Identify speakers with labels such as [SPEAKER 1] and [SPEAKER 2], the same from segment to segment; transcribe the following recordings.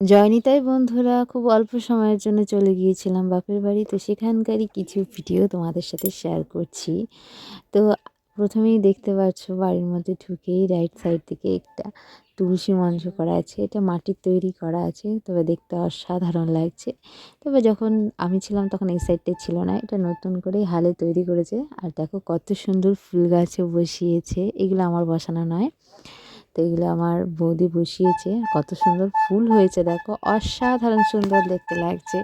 [SPEAKER 1] জয়নিতাই বন্ধুরা খুব অল্প সময়ের জন্য চলে গিয়েছিলাম বাপের বাড়ি। তো সেখানকারই কিছু ভিডিও তোমাদের সাথে শেয়ার করছি। তো প্রথমেই দেখতে পাচ্ছ বাড়ির মধ্যে ঢুকেই রাইট সাইড থেকে একটা তুলসী মঞ্চ করা আছে। এটা মাটির তৈরি করা আছে, তবে দেখতে অসাধারণ লাগছে। তবে যখন আমি ছিলাম তখন এই সাইডটাই ছিল না, এটা নতুন করে হালে তৈরি করেছে। আর দেখো কত সুন্দর ফুল গাছও বসিয়েছে, এগুলো আমার বসানো নয়। তো এগুলো আমার বৌদি বসিয়েছে, কত সুন্দর ফুল হয়েছে দেখো, অসাধারণ সুন্দর দেখতে লাগছে।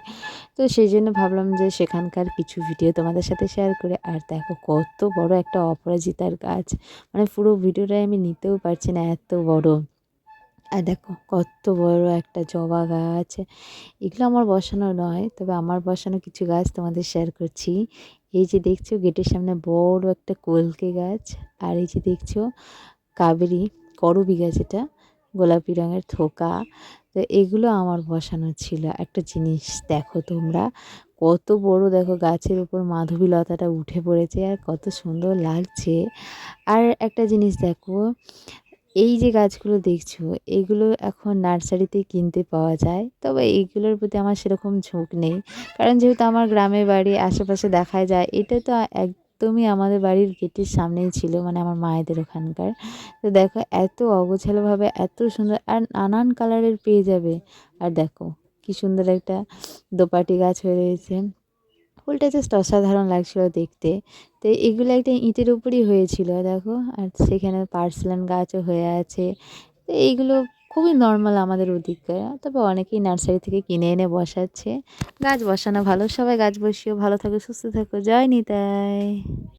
[SPEAKER 1] তো সেই জন্য ভাবলাম যে সেখানকার কিছু ভিডিও তোমাদের সাথে শেয়ার করে। আর দেখো কত বড় একটা অপরাজিতার গাছ, মানে পুরো ভিডিওটাই আমি নিতেও পারছি না, এত বড়। আর দেখো কত বড় একটা জবা গাছ, এগুলো আমার বসানো নয়, তবে আমার বসানো কিছু গাছ তোমাদের শেয়ার করছি। এই যে দেখছো গেটের সামনে বড় একটা কলকে গাছ, আর এই যে দেখছো কাবেরী করবী গাছ, এটা গোলাপি রঙের থোকা। তো এগুলো আমার বসানো ছিল। একটা জিনিস দেখো তোমরা, কত বড় দেখো গাছের উপর মাধবীলতাটা উঠে পড়েছে, আর কত সুন্দর লাগছে। আর একটা জিনিস দেখো, এই যে গাছগুলো দেখছো এগুলো এখন নার্সারিতে কিনতে পাওয়া যায়, তবে এইগুলোর প্রতি আমার সেরকম ঝোঁক নেই। কারণ যেহেতু আমার গ্রামের বাড়ি, আশেপাশে দেখা যায়, এটা তো একদমই আমাদের বাড়ির গেটের সামনেই ছিল, মানে আমার মায়েদের ওখানকার। তো দেখো এত অগোছালোভাবে এত সুন্দর, আর নানান কালারের পেয়ে যাবে। আর দেখো কি সুন্দর একটা দোপাটি গাছ হয়ে রয়েছে, ফুলটা জাস্ট অসাধারণ লাগছিল দেখতে। তো এগুলো একটা ইঁটের উপরই হয়েছিল দেখো, আর সেখানে পার্সেলান গাছও হয়ে আছে। তো এইগুলো খুবই নর্মাল আমাদের ওদিকে, তবে অনেকেই নার্সারি থেকে কিনে এনে বসাচ্ছে। গাছ বসানো ভালো, সবাই গাছ বসিও, ভালো থাকো সুস্থ থাকো, জয় নিতাই।